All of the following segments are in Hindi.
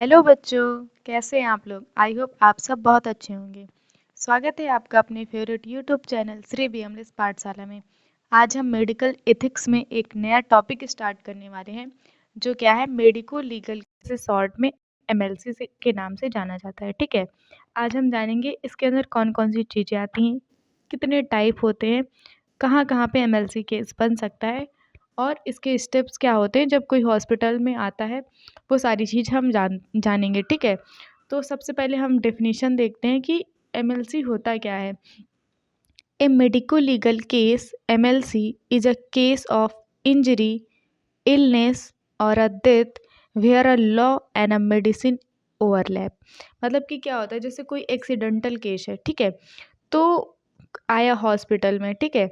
हेलो बच्चों, कैसे हैं आप लोग? आई होप आप सब बहुत अच्छे होंगे। स्वागत है आपका अपने favourite YouTube channel Shri B Amles Pathshala में। आज हम मेडिकल एथिक्स में एक नया टॉपिक स्टार्ट करने वाले हैं, जो क्या है मेडिको लीगल से शॉर्ट में एमएलसी से के नाम से जाना जाता है। ठीक है, आज हम जानेंगे इसके अंदर कौन कौन सी चीज़ें आती हैं, कितने टाइप होते हैं, कहाँ कहाँ पे एमएलसी केस बन सकता है और इसके स्टेप्स क्या होते हैं जब कोई हॉस्पिटल में आता है, वो सारी चीज़ हम जानेंगे। ठीक है, तो सबसे पहले हम डेफिनेशन देखते हैं कि एमएलसी होता क्या है। A medico legal case MLC is a case of injury, illness और a death where a law and a medicine overlap. मतलब कि क्या होता है, जैसे कोई एक्सीडेंटल केस है, ठीक है, तो आया हॉस्पिटल में, ठीक है,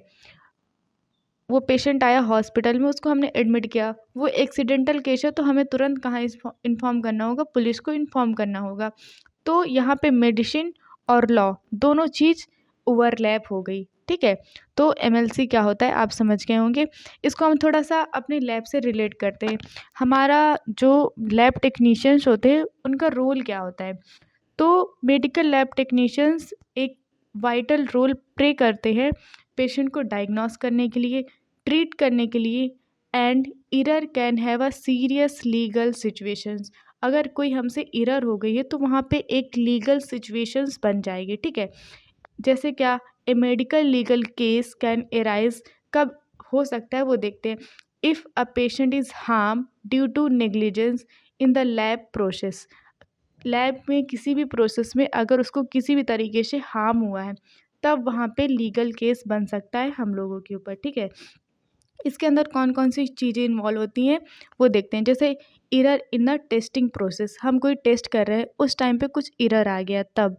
वो पेशेंट आया हॉस्पिटल में, उसको हमने एडमिट किया, वो एक्सीडेंटल केस है तो हमें तुरंत कहाँ इन्फॉर्म करना होगा, पुलिस को इन्फॉर्म करना होगा। तो यहाँ पे मेडिसिन और लॉ दोनों चीज़ ओवरलैप हो गई। ठीक है, तो एमएलसी क्या होता है आप समझ गए होंगे। इसको हम थोड़ा सा अपने लैब से रिलेट करते हैं। हमारा जो लैब टेक्नीशियंस होते हैं उनका रोल क्या होता है। तो मेडिकल लैब टेक्नीशियंस एक वाइटल रोल प्ले करते हैं पेशेंट को डायग्नोस करने के लिए, ट्रीट करने के लिए। And error can have a serious legal situations. अगर कोई हमसे इरर हो गई है तो वहाँ पे एक लीगल सिचुएशंस बन जाएगी। ठीक है, जैसे क्या, a medical legal case can arise कब हो सकता है वो देखते हैं। If a patient is harm due to negligence in the lab process. Lab में किसी भी प्रोसेस में अगर उसको किसी भी तरीके से हार्म हुआ है, तब वहाँ पे लीगल केस बन सकता है हम लोगों के ऊपर। ठीक है, इसके अंदर कौन कौन सी चीज़ें इन्वॉल्व होती हैं वो देखते हैं। जैसे error in the testing process, हम कोई टेस्ट कर रहे हैं, उस टाइम पे कुछ इरर आ गया तब।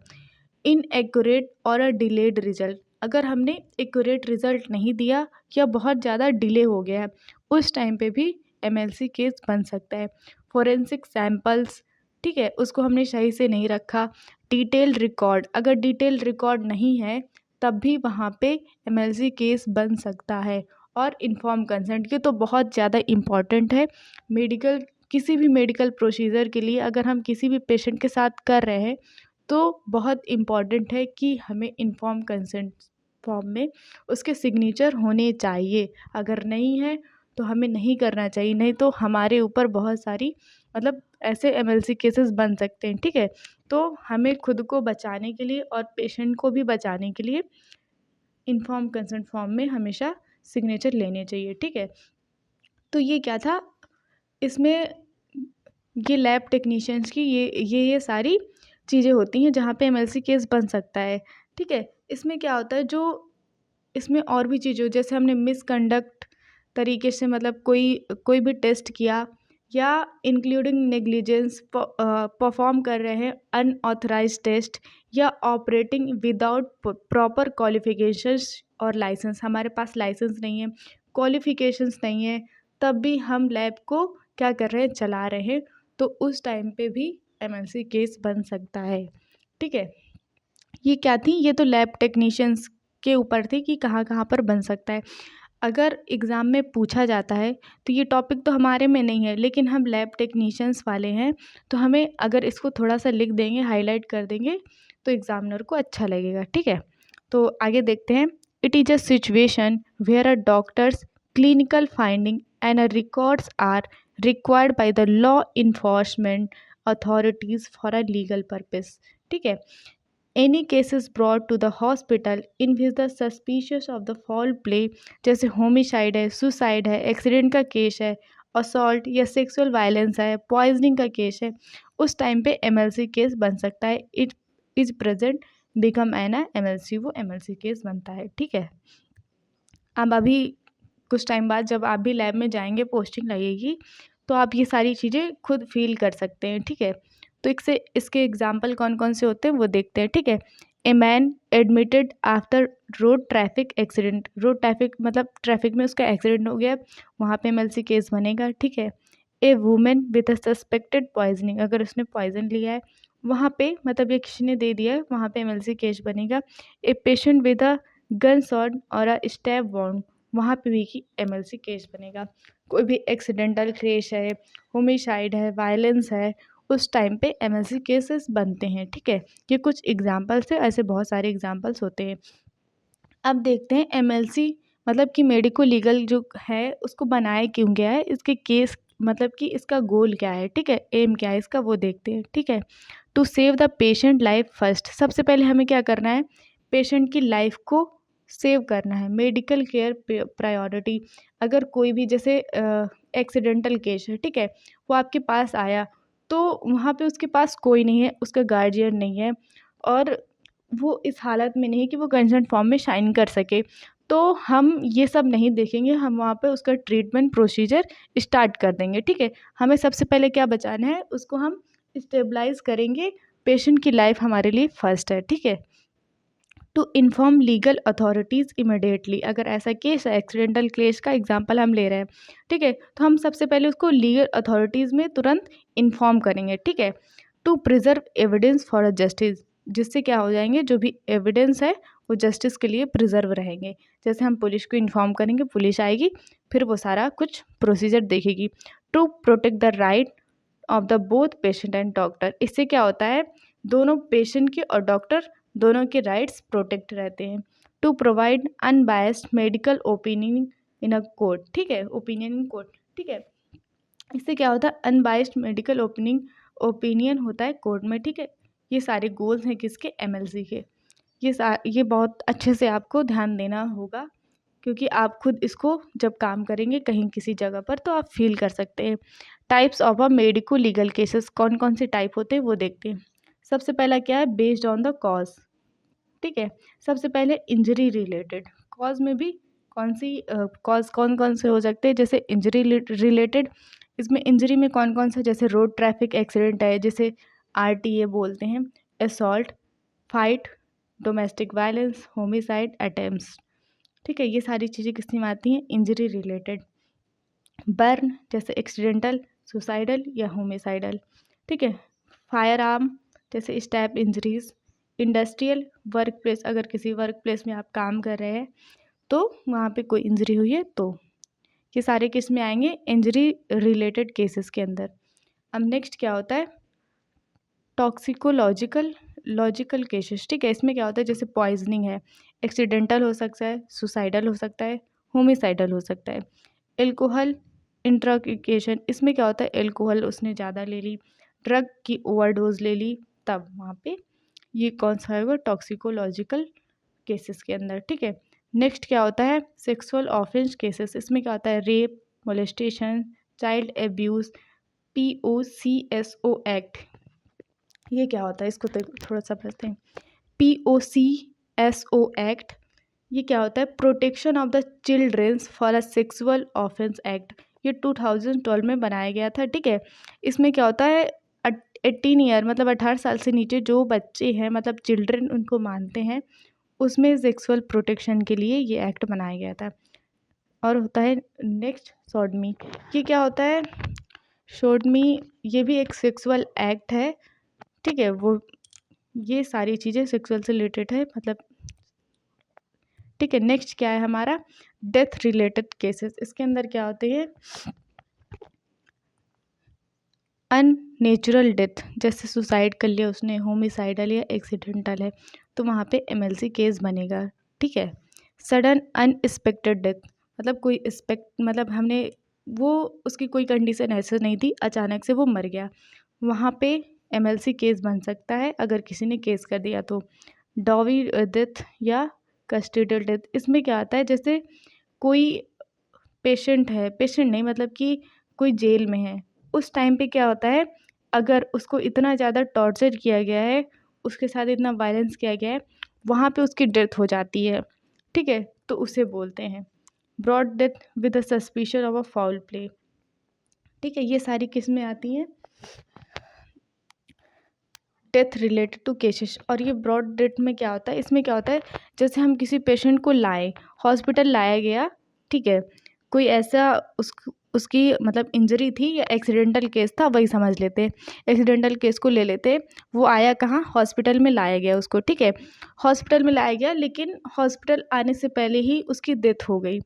इनएक्यूरेट और अ डिलेड रिजल्ट, अगर हमने एक्यूरेट रिजल्ट नहीं दिया या बहुत ज़्यादा डिले हो गया है, उस टाइम पे भी एमएलसी केस बन सकता है। फोरेंसिक सैंपल्स, ठीक है, उसको हमने सही से नहीं रखा। डिटेल्ड रिकॉर्ड, अगर डिटेल्ड रिकॉर्ड नहीं है तब भी वहाँ पे एमएलसी केस बन सकता है। और इन्फॉर्म कंसेंट, ये तो बहुत ज़्यादा इम्पॉर्टेंट है मेडिकल, किसी भी मेडिकल प्रोसीजर के लिए अगर हम किसी भी पेशेंट के साथ कर रहे हैं तो बहुत इम्पॉर्टेंट है कि हमें इन्फॉर्म कंसेंट फॉर्म में उसके सिग्नेचर होने चाहिए। अगर नहीं है तो हमें नहीं करना चाहिए, नहीं तो हमारे ऊपर बहुत सारी मतलब ऐसे एमएलसी केसेस बन सकते हैं। ठीक है, तो हमें खुद को बचाने के लिए और पेशेंट को भी बचाने के लिए इन्फॉर्म कंसेंट फॉर्म में हमेशा सिग्नेचर लेने चाहिए। ठीक है, तो ये क्या था इसमें, ये लैब टेक्नीशियंस की ये सारी चीज़ें होती हैं जहाँ पे एमएलसी केस बन सकता है। ठीक है, इसमें क्या होता है, जो इसमें और भी चीज़ें जैसे हमने मिसकंडक्ट तरीके से मतलब कोई कोई भी टेस्ट किया, या इंक्लूडिंग नेग्लिजेंस परफॉर्म कर रहे हैं अनऑथराइज टेस्ट, या ऑपरेटिंग विदाउट प्रॉपर क्वालिफिकेशंस और लाइसेंस, हमारे पास लाइसेंस नहीं है, क्वालिफिकेशंस नहीं है, तब भी हम लैब को क्या कर रहे हैं, चला रहे हैं, तो उस टाइम पे भी एमएलसी केस बन सकता है। ठीक है, ये क्या थी, ये तो लैब टेक्नीशियंस के ऊपर थी कि कहाँ कहाँ पर बन सकता है। अगर एग्ज़ाम में पूछा जाता है तो ये टॉपिक तो हमारे में नहीं है, लेकिन हम लैब टेक्नीशियंस वाले हैं, तो हमें अगर इसको थोड़ा सा लिख देंगे, हाईलाइट कर देंगे, तो एग्ज़ामिनर को अच्छा लगेगा। ठीक है, तो आगे देखते हैं। It is a situation where a doctors clinical finding and a records are required by the law enforcement authorities for a legal purpose. ठीक है, any cases brought to the hospital in which the suspicious of the foul play, जैसे होमिसाइड है, सुसाइड है, एक्सीडेंट का केस है, असॉल्ट या सेक्सुअल वायलेंस है, पॉइजनिंग का केस है, उस टाइम पे एमएलसी केस बन सकता है। It is present become an MLC, वो एमएलसी केस बनता है। ठीक है, अब अभी कुछ टाइम बाद जब आप भी लैब में जाएंगे, पोस्टिंग लगेगी, तो आप ये सारी चीज़ें खुद फील कर सकते हैं। ठीक है, तो इसके एग्जाम्पल कौन कौन से होते हैं वो देखते हैं। ठीक है, a man admitted after road traffic accident, road traffic मतलब ट्रैफिक में उसका एक्सीडेंट हो गया, वहाँ पे एमएलसी केस बनेगा। ठीक है, a women with a suspected poisoning, अगर उसने पॉइजन लिया है वहाँ पे, मतलब ये किसी ने दे दिया है, वहाँ पे एमएलसी केस बनेगा। A patient with a gun shot और अ स्टैब वाउंड, वहाँ पे भी कि एमएलसी केस बनेगा। कोई भी एक्सीडेंटल केस है, होमिसाइड है, वायलेंस है, उस टाइम पे एमएलसी केसेस बनते हैं। ठीक है, ये कुछ एग्जांपल्स है, ऐसे बहुत सारे एग्जांपल्स होते हैं। अब देखते हैं एमएलसी मतलब कि मेडिको लीगल जो है उसको बनाया क्यों गया है, इसके केस मतलब कि इसका गोल क्या है, ठीक है, एम क्या है इसका, वो देखते हैं। ठीक है, to save the patient life first, सबसे पहले हमें क्या करना है, पेशेंट की लाइफ को सेव करना है। मेडिकल केयर प्रायोरिटी, अगर कोई भी जैसे एक्सीडेंटल केस है, ठीक है, वो आपके पास आया तो वहाँ पे उसके पास कोई नहीं है, उसका गार्जियन नहीं है और वो इस हालत में नहीं है कि वो कंसेंट फॉर्म में साइन कर सके, तो हम ये सब नहीं देखेंगे, हम वहाँ पे उसका ट्रीटमेंट प्रोसीजर स्टार्ट कर देंगे। ठीक है, हमें सबसे पहले क्या बचाना है, उसको हम स्टेबलाइज करेंगे। पेशेंट की लाइफ हमारे लिए फर्स्ट है। ठीक है, to inform legal authorities immediately, अगर ऐसा केस है, एक्सीडेंटल केस का एग्जांपल हम ले रहे हैं, ठीक है, तो हम सबसे पहले उसको लीगल अथॉरिटीज़ में तुरंत इन्फॉर्म करेंगे। ठीक है, to preserve evidence for a justice, जिससे क्या हो जाएंगे, जो भी एविडेंस है वो जस्टिस के लिए प्रिजर्व रहेंगे। जैसे हम पुलिस को इन्फॉर्म करेंगे, पुलिस आएगी, फिर वो सारा कुछ प्रोसीजर देखेगी। To protect the right of the both patient and doctor, इससे क्या होता है, दोनों पेशेंट के और डॉक्टर दोनों के राइट्स प्रोटेक्ट रहते हैं। To provide unbiased medical opinion in a court, ठीक है, ओपिनियन इन कोर्ट, ठीक है, इससे क्या होता है, अनबायस्ड मेडिकल ओपिनियन होता है कोर्ट में। ठीक है, ये सारे गोल्स हैं किसके, एमएलसी के। ये बहुत अच्छे से आपको ध्यान देना होगा, क्योंकि आप खुद इसको जब काम करेंगे कहीं किसी जगह पर तो आप फील कर सकते हैं। Types of a medico legal cases, कौन कौन से टाइप होते हैं वो देखते हैं। सबसे पहला क्या है, बेस्ड ऑन द कॉज। ठीक है, सबसे पहले इंजरी रिलेटेड, कॉज में भी कौन सी कॉज कौन कौन से हो सकते हैं, जैसे इंजरी रिलेटेड, इसमें इंजरी में कौन कौन सा, जैसे रोड ट्रैफिक एक्सीडेंट है, जैसे आरटीए बोलते हैं, assault, fight, domestic violence, homicide attempts. ठीक है, ये सारी चीज़ें किस में आती हैं, इंजरी रिलेटेड। बर्न, जैसे एक्सीडेंटल, सुसाइडल या होमिसाइडल। ठीक है, फायर आर्म, जैसे stab injuries. Industrial, work place, अगर किसी वर्क प्लेस में आप काम कर रहे हैं तो वहाँ पे कोई इंजरी हुई है तो ये सारे किस में आएंगे, इंजरी रिलेटेड केसेस के अंदर। अब नेक्स्ट क्या होता है, लॉजिकल केसेस। ठीक है, इसमें क्या होता है, जैसे पॉइजनिंग है, एक्सीडेंटल हो सकता है, सुसाइडल हो सकता है, होमिसाइडल हो सकता है। एल्कोहल इंट्राकेशन, इसमें क्या होता है, एल्कोहल उसने ज़्यादा ले ली, ड्रग की ओवरडोज ले ली, तब वहाँ पे ये कौन सा होगा, टॉक्सिकोलॉजिकल केसेस के अंदर। ठीक है, नेक्स्ट क्या होता है, सेक्सुअल ऑफेंस केसेस, इसमें क्या होता है, rape, molestation, child abuse, POCSO act, ये क्या होता है, इसको तो थोड़ा सा समझते हैं। POCSO एक्ट, ये क्या होता है, protection of the childrens for a sexual offence act, ये 2012 में बनाया गया था। ठीक है, इसमें क्या होता है, 18 ईयर मतलब 18 साल से नीचे जो बच्चे हैं, मतलब चिल्ड्रेन उनको मानते हैं, उसमें सेक्सुअल प्रोटेक्शन के लिए ये एक्ट बनाया गया था। और होता है नेक्स्ट सोडमी, ये क्या होता है, सोडमी, ये भी एक सेक्सुअल एक्ट है। ठीक है, वो ये सारी चीज़ें सेक्सुअल से रिलेटेड है, मतलब ठीक है। नेक्स्ट क्या है हमारा, डेथ रिलेटेड केसेस, इसके अंदर क्या होते हैं, अननेचुरल डेथ, जैसे सुसाइड कर लिया उसने, होमिसाइडल या एक्सीडेंटल है, तो वहाँ पे एमएलसी केस बनेगा। ठीक है, सडन अनएक्सपेक्टेड डेथ, मतलब कोई मतलब हमने वो उसकी कोई कंडीशन ऐसे नहीं थी, अचानक से वो मर गया, वहाँ पे एमएलसी केस बन सकता है अगर किसी ने केस कर दिया तो। डॉवी डेथ या कस्टोडियल डेथ, इसमें क्या आता है, जैसे कोई पेशेंट है, पेशेंट नहीं मतलब कि कोई जेल में है, उस टाइम पे क्या होता है, अगर उसको इतना ज़्यादा टॉर्चर किया गया है, उसके साथ इतना वायलेंस किया गया है, वहाँ पे उसकी डेथ हो जाती है। ठीक है, तो उसे बोलते हैं brought death with the suspicion of a foul play. ठीक है, ये सारी किस में आती हैं, डेथ रिलेटेड टू केसेस। और ये ब्रॉड डेथ में क्या होता है, इसमें क्या होता है, जैसे हम किसी पेशेंट को लाए, हॉस्पिटल लाया गया, ठीक है, कोई ऐसा उसकी मतलब इंजरी थी या एक्सीडेंटल केस था, वही समझ लेते हैं, एक्सीडेंटल केस को ले लेते हैं, वो आया कहाँ, हॉस्पिटल में लाया गया उसको। ठीक है, हॉस्पिटल में लाया गया, लेकिन हॉस्पिटल आने से पहले ही उसकी डेथ हो गई,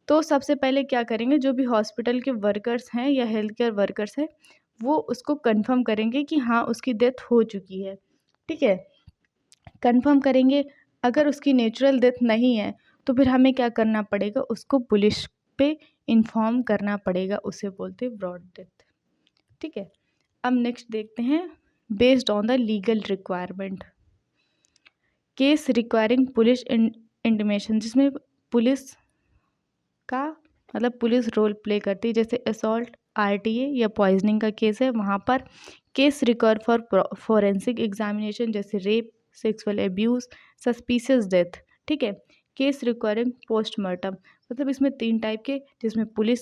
तो सबसे पहले क्या करेंगे, जो भी हॉस्पिटल के वर्कर्स हैं या हेल्थ केयर वर्कर्स हैं, वो उसको कंफर्म करेंगे कि हाँ उसकी डेथ हो चुकी है, ठीक है। कंफर्म करेंगे। अगर उसकी नेचुरल डेथ नहीं है तो फिर हमें क्या करना पड़ेगा, उसको पुलिस पे इन्फॉर्म करना पड़ेगा, उसे बोलते हैं ब्रॉड डेथ, ठीक है। अब नेक्स्ट देखते हैं, based on the legal requirement, case requiring police intimation, जिसमें पुलिस का मतलब पुलिस रोल प्ले करती है, जैसे असॉल्ट, आरटीए या पॉइजनिंग का केस है, वहाँ पर case require for forensic examination, जैसे rape, sexual abuse, suspicious death, ठीक है। केस रिक्वायरिंग पोस्टमार्टम, मतलब इसमें 3 टाइप के, जिसमें पुलिस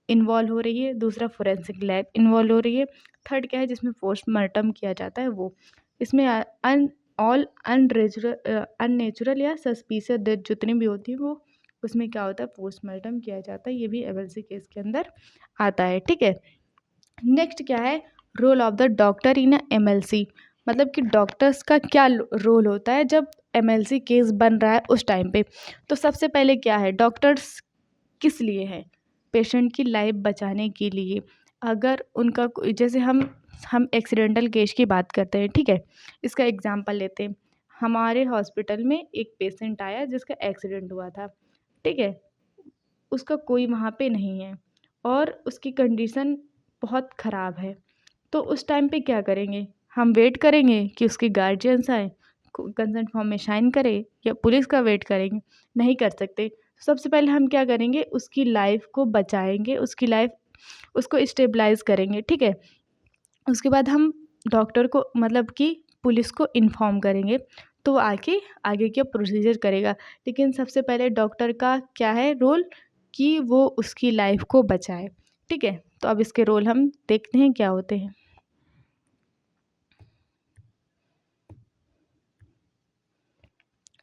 इन्वॉल्व हो रही है, दूसरा फोरेंसिक लैब इन्वॉल्व हो रही है, थर्ड क्या है जिसमें पोस्टमार्टम किया जाता है वो। इसमें ऑल अननेचुरल या सस्पिशियस डेथ जितनी भी होती है वो उसमें क्या होता है, पोस्टमार्टम किया जाता है, ये भी एमएलसी केस के अंदर आता है, ठीक है। नेक्स्ट क्या है, role of the doctor in MLC, मतलब कि डॉक्टर्स का क्या रोल होता है जब एमएलसी केस बन रहा है उस टाइम पे। तो सबसे पहले क्या है, डॉक्टर्स किस लिए हैं, पेशेंट की लाइफ बचाने के लिए। अगर उनका जैसे हम एक्सीडेंटल केस की बात करते हैं, ठीक है। इसका एग्जांपल लेते हैं, हमारे हॉस्पिटल में एक पेशेंट आया जिसका एक्सीडेंट हुआ था, ठीक है। उसका कोई वहाँ पे नहीं है और उसकी कंडीशन बहुत ख़राब है, तो उस टाइम पे क्या करेंगे, हम वेट करेंगे कि उसके गार्जियंस आए, कंसेंट फॉर्म में साइन करें, या पुलिस का वेट करेंगे, नहीं कर सकते। सबसे पहले हम क्या करेंगे, उसकी लाइफ को बचाएंगे, उसकी लाइफ उसको स्टेबलाइज करेंगे, ठीक है। उसके बाद हम डॉक्टर को मतलब कि पुलिस को इन्फॉर्म करेंगे, तो आके आगे क्या प्रोसीजर करेगा। लेकिन सबसे पहले डॉक्टर का क्या है रोल, कि वो उसकी लाइफ को बचाए, ठीक है। तो अब इसके रोल हम देखते हैं क्या होते हैं।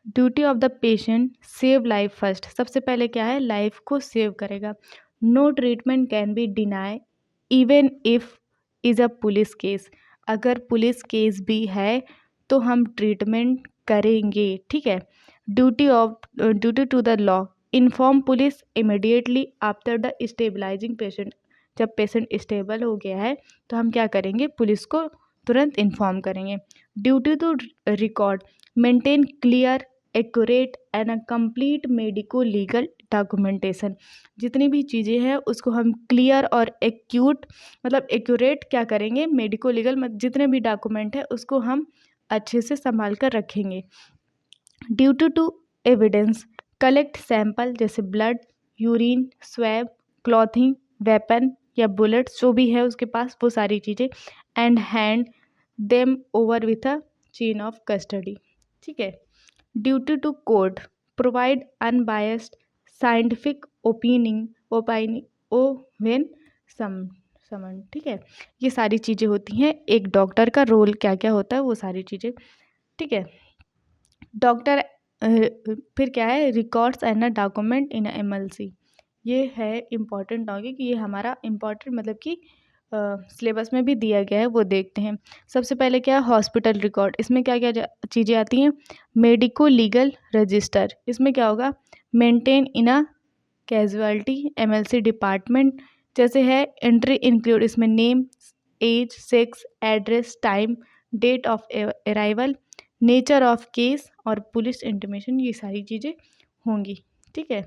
Duty of the patient, save life first, सबसे पहले क्या है, लाइफ को सेव करेगा। No treatment can be deny even if is a police case, अगर पुलिस केस भी है तो हम ट्रीटमेंट करेंगे, ठीक है। Duty to the law, inform police immediately after the stabilising patient, जब पेशेंट स्टेबल हो गया है तो हम क्या करेंगे, पुलिस को तुरंत इन्फॉर्म करेंगे। Duty to record, maintain clear, accurate and a complete medico legal documentation, जितनी भी चीज़ें हैं उसको हम क्लियर और एक्यूट मतलब एक्यूरेट क्या करेंगे, मेडिको लीगल जितने भी डॉक्यूमेंट है उसको हम अच्छे से संभाल कर रखेंगे। Duty to evidence, collect sample जैसे blood, urine, swab, clothing, weapon या बुलेट्स जो भी है उसके पास वो सारी चीज़ें, and hand them over with a chain of custody, ठीक है। Duty to court, provide unbiased scientific opinion ओ व्हेन समन, ठीक है। ये सारी चीज़ें होती हैं, एक डॉक्टर का रोल क्या क्या होता है वो सारी चीज़ें, ठीक है। डॉक्टर फिर क्या है, records and a document in MLC, ये है इम्पॉर्टेंट टॉपिक, ये हमारा इम्पॉर्टेंट मतलब कि सिलेबस में भी दिया गया है, वो देखते हैं। सबसे पहले क्या है, हॉस्पिटल रिकॉर्ड, इसमें क्या क्या चीज़ें आती हैं, मेडिको लीगल रजिस्टर, इसमें क्या होगा, maintain in a casualty MLC department, जैसे है एंट्री इंक्लूड, इसमें name, age, sex, address, time, date of arrival, nature of case और पुलिस इंटीमेशन, ये सारी चीज़ें होंगी, ठीक है।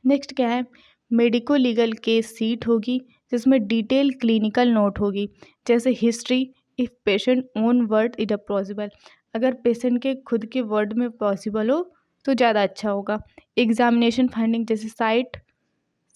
नेक्स्ट क्या है, मेडिको लीगल केस सीट होगी, जिसमें डिटेल क्लिनिकल नोट होगी, जैसे history, if patient own word it a possible, अगर पेशेंट के खुद के वर्ड में पॉसिबल हो तो ज़्यादा अच्छा होगा। एग्जामिनेशन फाइंडिंग, जैसे site,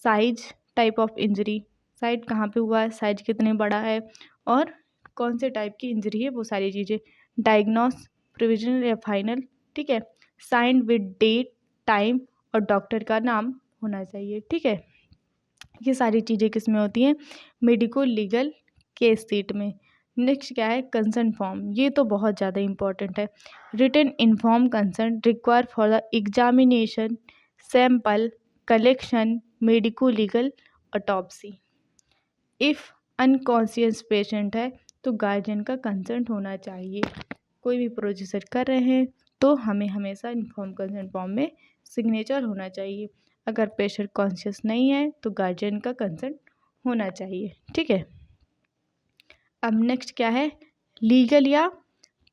size, type of injury, site कहाँ पे हुआ है, साइज कितने बड़ा है और कौन से टाइप की इंजरी है, वो सारी चीज़ें। डायग्नोस, प्रोविजनल या फाइनल, ठीक है। साइंड विद डेट, टाइम और डॉक्टर का नाम होना चाहिए, ठीक है। ये सारी चीज़ें किस में होती हैं, मेडिको लीगल केस सीट में। नेक्स्ट क्या है, कंसर्न फॉर्म, ये तो बहुत ज़्यादा इंपॉर्टेंट है। Written inform concern require for the examination, sample collection, medico legal autopsy. If unconscious patient है तो गार्जियन का कंसर्न होना चाहिए। कोई भी प्रोसीजर कर रहे हैं तो हमें हमेशा इन्फॉर्म कंसर्न फॉर्म में सिग्नेचर होना चाहिए। अगर पेशेंट कॉन्शियस नहीं है तो गार्जियन का कंसर्न होना चाहिए, ठीक है। अब नेक्स्ट क्या है, लीगल या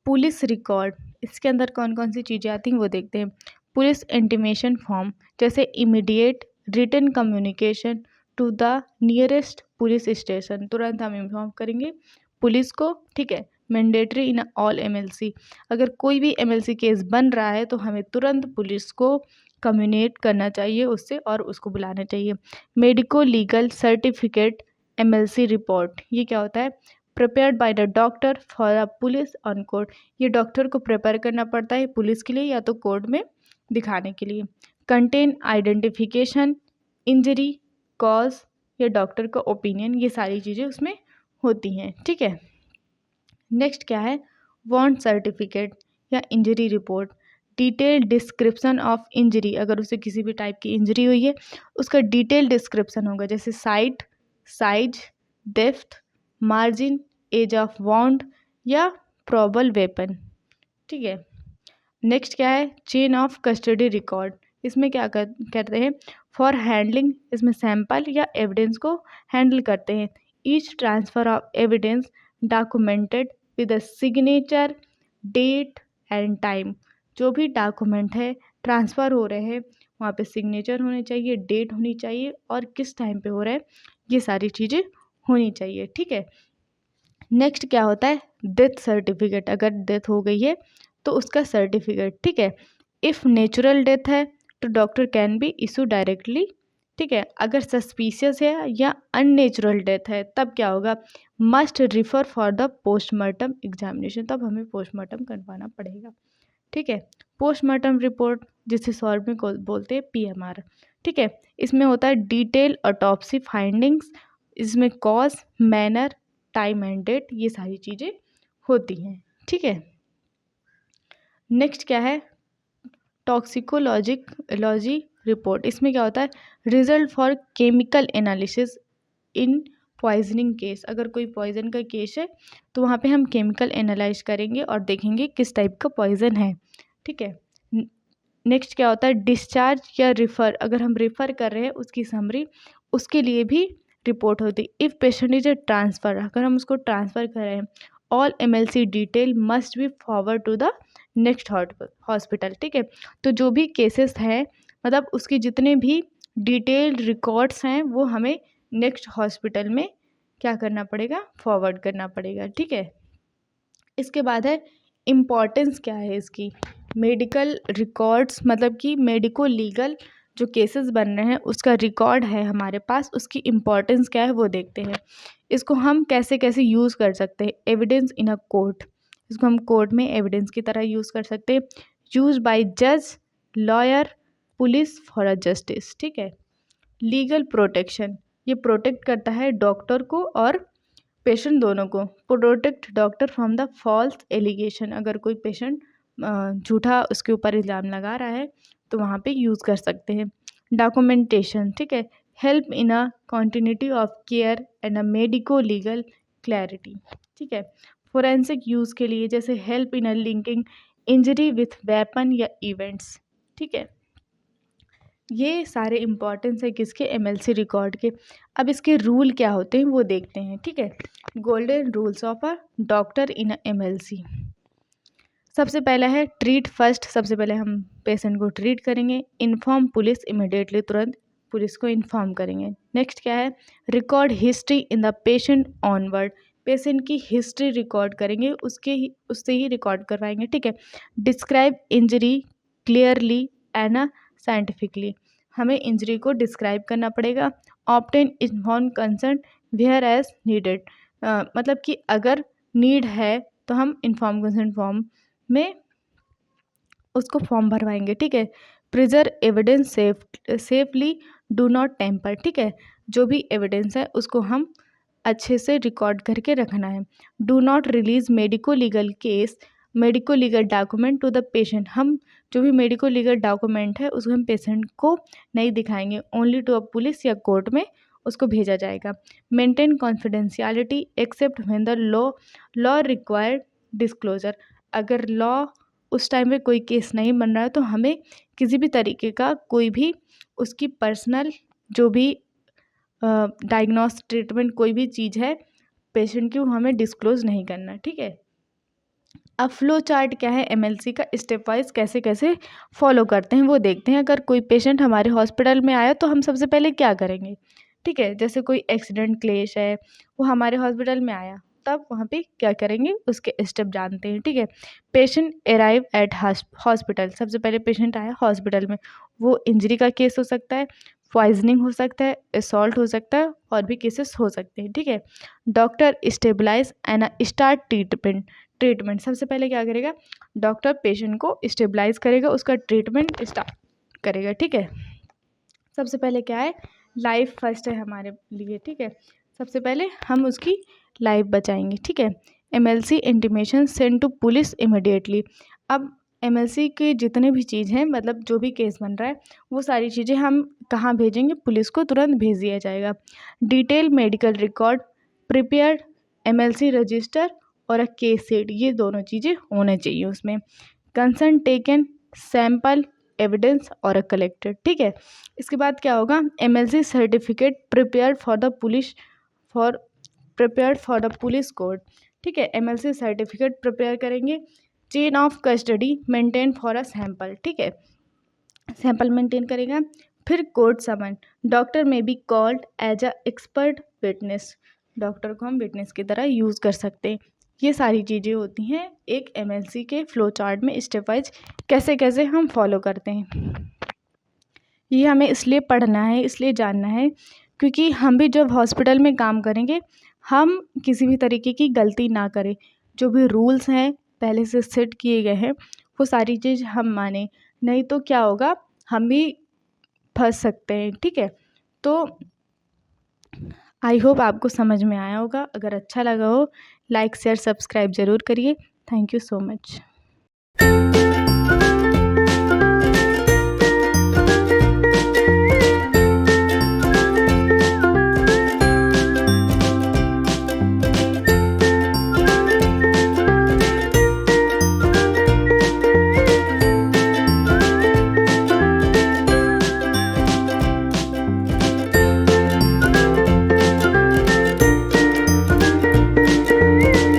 पुलिस रिकॉर्ड। इसके अंदर कौन कौन सी चीज़ें आती हैं वो देखते हैं। पुलिस इंटीमेशन फॉर्म, जैसे immediate written communication to the nearest police station, तुरंत हम इन्फॉर्म करेंगे पुलिस को, ठीक है। मैंडेटरी इन ऑल एमएलसी, अगर कोई भी एमएलसी केस बन रहा है तो हमें तुरंत पुलिस को कम्युनिकेट करना चाहिए उससे और उसको बुलाना चाहिए। Medico legal certificate MLC report, ये क्या होता है, prepared by the doctor for a police on court, ये डॉक्टर को प्रिपेयर करना पड़ता है पुलिस के लिए या तो कोर्ट में दिखाने के लिए। कंटेन आइडेंटिफिकेशन, इंजरी, कॉज या डॉक्टर का ओपिनियन, ये सारी चीज़ें उसमें होती हैं, ठीक है। नेक्स्ट क्या है, वांट सर्टिफिकेट या injury report, detail description of injury, अगर उसे किसी भी टाइप की इंजरी हुई है उसका डिटेल डिस्क्रिप्शन होगा, जैसे site, size, depth, margin, edge of wound या प्रॉबल वेपन, ठीक है। नेक्स्ट क्या है, चेन ऑफ कस्टडी रिकॉर्ड, इसमें क्या करते हैं, फॉर हैंडलिंग, इसमें सैंपल या एविडेंस को हैंडल करते हैं। Each transfer of evidence documented with a signature, date and time, जो भी डॉक्यूमेंट है ट्रांसफ़र हो रहे हैं वहाँ पे सिग्नेचर होने चाहिए, डेट होनी चाहिए और किस टाइम पे हो रहा है ये सारी चीज़ें होनी चाहिए, ठीक है। नेक्स्ट क्या होता है, डेथ सर्टिफिकेट, अगर डेथ हो गई है तो उसका सर्टिफिकेट, ठीक है। इफ़ नेचुरल डेथ है तो doctor can be issue directly, ठीक है। अगर सस्पिशियस है या अननेचुरल डेथ है तब क्या होगा, must refer for the postmortem examination, तब हमें पोस्टमार्टम करवाना पड़ेगा, ठीक है। पोस्टमार्टम रिपोर्ट जिसे शॉर्ट में बोलते हैं पीएमआर, ठीक है। इसमें होता है डिटेल ऑटोप्सी फाइंडिंग्स, इसमें cause, manner, time and date, ये सारी चीज़ें होती हैं, ठीक है। नेक्स्ट क्या है, टॉक्सिकोलॉजी रिपोर्ट, इसमें क्या होता है, result for chemical analysis in poisoning case, अगर कोई पॉइजन का केस है तो वहाँ पे हम केमिकल एनालाइज करेंगे और देखेंगे किस टाइप का पॉइजन है, ठीक है। नेक्स्ट क्या होता है, डिस्चार्ज या रिफ़र, अगर हम रिफ़र कर रहे हैं उसकी समरी, उसके लिए भी रिपोर्ट होती है। If patient is a transfer, अगर हम उसको ट्रांसफ़र कर रहे हैं, all MLC detail must be forward to the next hospital, ठीक है। तो जो भी केसेस हैं मतलब उसके जितने भी डिटेल रिकॉर्ड्स हैं वो हमें नेक्स्ट हॉस्पिटल में क्या करना पड़ेगा, फॉरवर्ड करना पड़ेगा, ठीक है। इसके बाद है इम्पॉर्टेंस क्या है इसकी, मेडिकल रिकॉर्ड्स, मतलब कि मेडिको लीगल जो केसेस बन रहे हैं उसका रिकॉर्ड है हमारे पास, उसकी इम्पॉर्टेंस क्या है वो देखते हैं। इसको हम कैसे कैसे यूज़ कर सकते हैं, एविडेंस इन अ कोर्ट, इसको हम कोर्ट में एविडेंस की तरह यूज़ कर सकते हैं। यूज बाय जज, lawyer, police for a justice, ठीक है। लीगल प्रोटेक्शन, ये प्रोटेक्ट करता है डॉक्टर को और पेशेंट दोनों को। Protect doctor from the false allegation, अगर कोई पेशेंट झूठा उसके ऊपर इल्ज़ाम लगा रहा है तो वहाँ पे यूज़ कर सकते हैं। डॉक्यूमेंटेशन, ठीक है, help in a continuity of care and a medico legal clarity, ठीक है। फोरेंसिक यूज़ के लिए जैसे help in a linking injury with weapon या इवेंट्स, ठीक है। ये सारे इम्पॉर्टेंस है किसके, एमएलसी रिकॉर्ड के। अब इसके रूल क्या होते हैं वो देखते हैं, ठीक है। Golden rules of a doctor in a MLC, सबसे पहला है ट्रीट फर्स्ट, सबसे पहले हम पेशेंट को ट्रीट करेंगे। इन्फॉर्म पुलिस इमिडिएटली, तुरंत पुलिस को इन्फॉर्म करेंगे। नेक्स्ट क्या है, record history in the patient onward, patient की हिस्ट्री रिकॉर्ड करेंगे, उससे ही रिकॉर्ड करवाएंगे, ठीक है। Describe injury clearly and scientifically, हमें इंजरी को डिस्क्राइब करना पड़ेगा। Obtain inform consent where as needed, मतलब कि अगर नीड है तो हम इन्फॉर्म कंसेंट फॉर्म में उसको फॉर्म भरवाएंगे, ठीक है। Preserve evidence safely, do not tamper, ठीक है। जो भी एविडेंस है उसको हम अच्छे से रिकॉर्ड करके रखना है। Do not release medico legal case, medico legal document to the patient, हम जो भी मेडिको लीगल डॉक्यूमेंट है उसको हम पेशेंट को नहीं दिखाएंगे, ओनली टू अ पुलिस या कोर्ट में उसको भेजा जाएगा। Maintain confidentiality except when the law required disclosure, अगर लॉ उस टाइम पे कोई केस नहीं बन रहा है तो हमें किसी भी तरीके का कोई भी उसकी पर्सनल जो भी डायग्नोस ट्रीटमेंट कोई भी चीज़ है पेशेंट की वो हमें डिस्क्लोज़ नहीं करना, ठीक है। अब फ्लो चार्ट क्या है, एमएलसी का स्टेप वाइज कैसे कैसे फॉलो करते हैं वो देखते हैं। अगर कोई पेशेंट हमारे हॉस्पिटल में आया तो हम सबसे पहले क्या करेंगे, ठीक है। जैसे कोई एक्सीडेंट क्लेश है, वो हमारे हॉस्पिटल में आया, तब वहाँ पे क्या करेंगे उसके स्टेप जानते हैं, ठीक है। पेशेंट अराइव एट हॉस्पिटल, सबसे पहले पेशेंट आया हॉस्पिटल में, वो इंजरी का केस हो सकता है, पॉइजनिंग हो सकता है, असॉल्ट हो सकता है, और भी केसेस हो सकते हैं, ठीक है। Doctor stabilise and start treatment सबसे पहले क्या करेगा, डॉक्टर पेशेंट को स्टेबलाइज करेगा, उसका ट्रीटमेंट स्टार्ट करेगा, ठीक है। सबसे पहले क्या है, लाइफ फर्स्ट है हमारे लिए, ठीक है। सबसे पहले हम उसकी लाइफ बचाएंगे, ठीक है। MLC intimation send to police immediately. अब एमएलसी के जितने भी चीज़ हैं, मतलब जो भी केस बन रहा है, वो सारी चीज़ें हम कहाँ भेजेंगे, पुलिस को तुरंत भेज दिया जाएगा। Detail medical record prepared, MLC register और अ केस शीट, ये दोनों चीज़ें होने चाहिए उसमें। कंसर्न टेकन, सैंपल, एविडेंस और अ कलेक्टेड, ठीक है। इसके बाद क्या होगा, MLC certificate prepared for the police court, ठीक है। एमएलसी सर्टिफिकेट प्रिपेयर करेंगे। Chain of custody maintain for a sample, ठीक है, सैंपल मेंटेन करेगा। फिर court summon, doctor may be called as a expert witness, doctor को हम विटनेस की तरह यूज़ कर सकते हैं। ये सारी चीज़ें होती हैं एक एमएलसी के फ्लो चार्ट में, स्टेप वाइज कैसे कैसे हम फॉलो करते हैं। ये हमें इसलिए पढ़ना है, इसलिए जानना है, क्योंकि हम भी जब हॉस्पिटल में काम करेंगे, हम किसी भी तरीके की गलती ना करें। जो भी रूल्स हैं पहले से सेट किए गए हैं, वो सारी चीज़ हम माने, नहीं तो क्या होगा, हम भी फंस सकते हैं, ठीक है। तो आई होप आपको समझ में आया होगा। अगर अच्छा लगा हो, लाइक शेयर सब्सक्राइब ज़रूर करिए। Thank you so much.